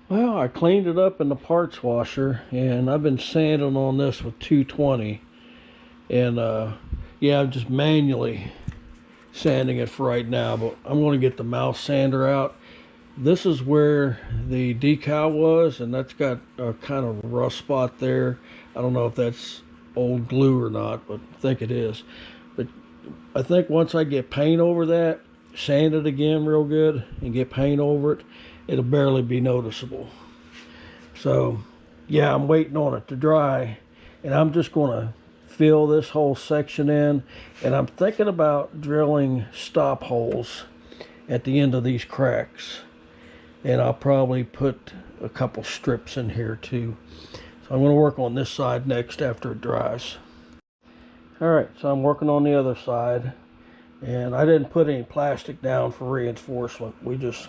Well, I cleaned it up in the parts washer, and I've been sanding on this with 220. And yeah, I'm just manually sanding it for right now, but I'm going to get the mouse sander out. This is where the decal was, and that's got a kind of rust spot there. I don't know if that's old glue or not, but I think it is. But I think once I get paint over that, sand it again real good, and get paint over it, it'll barely be noticeable. So yeah, I'm waiting on it to dry, and I'm just going to fill this whole section in, and I'm thinking about drilling stop holes at the end of these cracks, and I'll probably put a couple strips in here too. So I'm going to work on this side next after it dries. Alright, so I'm working on the other side, and I didn't put any plastic down for reinforcement. We just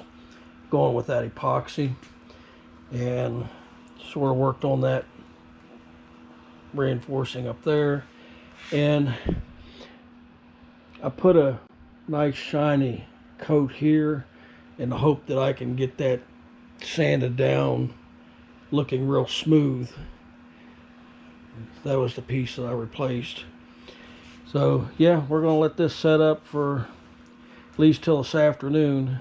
going with that epoxy, and sort of worked on that reinforcing up there, and I put a nice shiny coat here in the hope that I can get that sanded down looking real smooth. That was the piece that I replaced. So yeah, we're gonna let this set up for at least till this afternoon,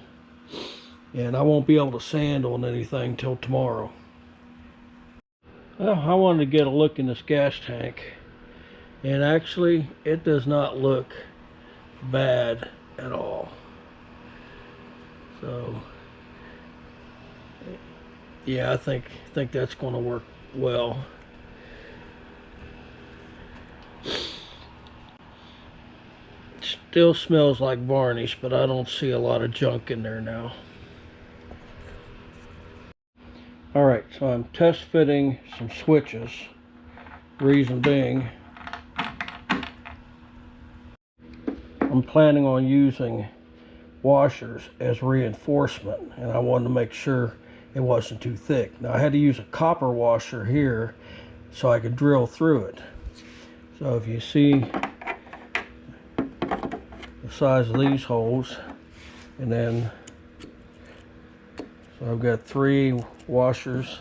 and I won't be able to sand on anything till tomorrow. Well, I wanted to get a look in this gas tank, and actually it does not look bad at all. So yeah, I think that's going to work well. It still smells like varnish, but I don't see a lot of junk in there now. Alright, so I'm test fitting some switches. Reason being, I'm planning on using washers as reinforcement, and I wanted to make sure it wasn't too thick. Now I had to use a copper washer here so I could drill through it. So if you see the size of these holes, and then so I've got 3 washers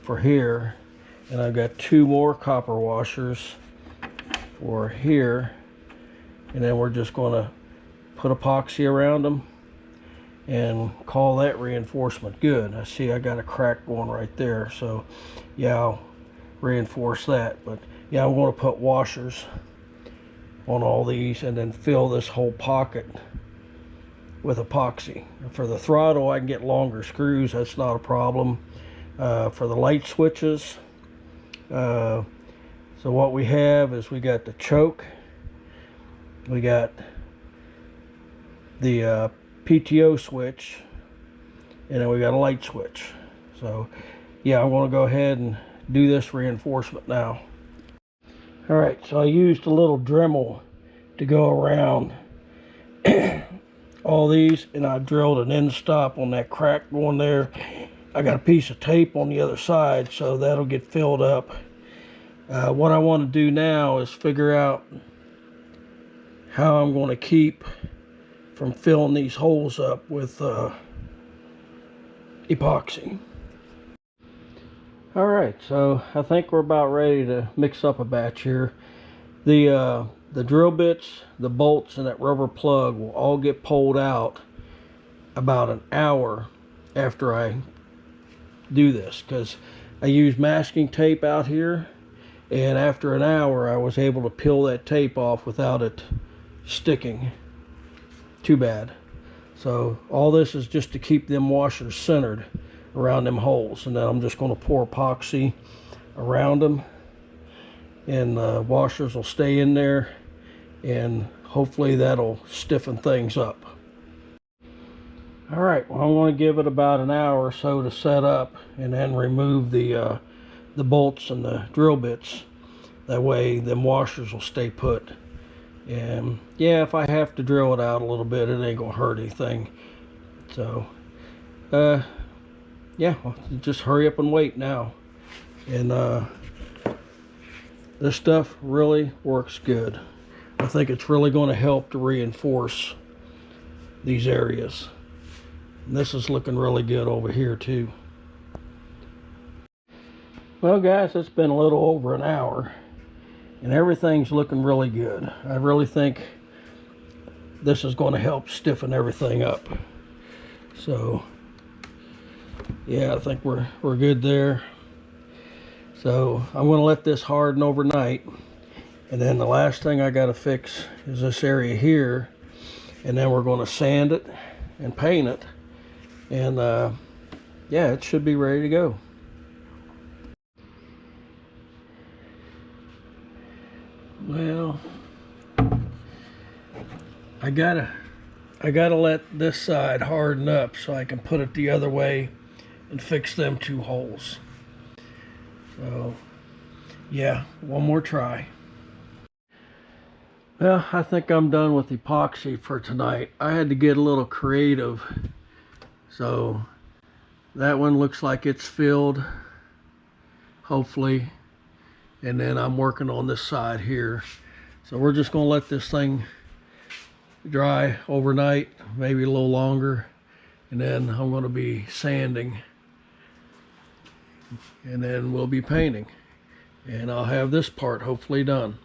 for here, and I've got 2 more copper washers for here, and then we're just going to put epoxy around them and call that reinforcement good. I see I got a crack going right there, so yeah, I'll reinforce that. But yeah, I'm going to put washers on all these and then fill this whole pocket with epoxy. For the throttle, I can get longer screws, that's not a problem. For the light switches, so what we have is we got the choke, we got the PTO switch, and then we got a light switch. So yeah, I'm going to go ahead and do this reinforcement now. Alright, so I used a little Dremel to go around all these, and I drilled an end stop on that crack going there. I got a piece of tape on the other side, so that'll get filled up. What I want to do now is figure out how I'm going to keep from filling these holes up with epoxy. Alright, so I think we're about ready to mix up a batch here. The drill bits, the bolts, and that rubber plug will all get pulled out about an hour after I do this, because I use masking tape out here, and after an hour I was able to peel that tape off without it sticking too bad. So all this is just to keep them washers centered around them holes, and then I'm just going to pour epoxy around them, and the washers will stay in there, and hopefully that'll stiffen things up. Alright, well, I'm going to give it about an hour or so to set up, and then remove the bolts and the drill bits. That way them washers will stay put. And yeah, if I have to drill it out a little bit, it ain't gonna hurt anything. So yeah, well, just hurry up and wait now. And this stuff really works good. I think it's really going to help to reinforce these areas. And this is looking really good over here too. Well guys, it's been a little over an hour and everything's looking really good. I really think this is going to help stiffen everything up. So yeah, I think we're good there. So I'm going to let this harden overnight, and then the last thing I got to fix is this area here, and then we're going to sand it and paint it, and yeah, it should be ready to go. Well, I gotta let this side harden up so I can put it the other way and fix them 2 holes. So yeah, one more try. Well, I think I'm done with epoxy for tonight. I had to get a little creative. So that one looks like it's filled, hopefully. And then I'm working on this side here. So we're just gonna let this thing dry overnight, maybe a little longer. And then I'm gonna be sanding. And then we'll be painting. And I'll have this part hopefully done.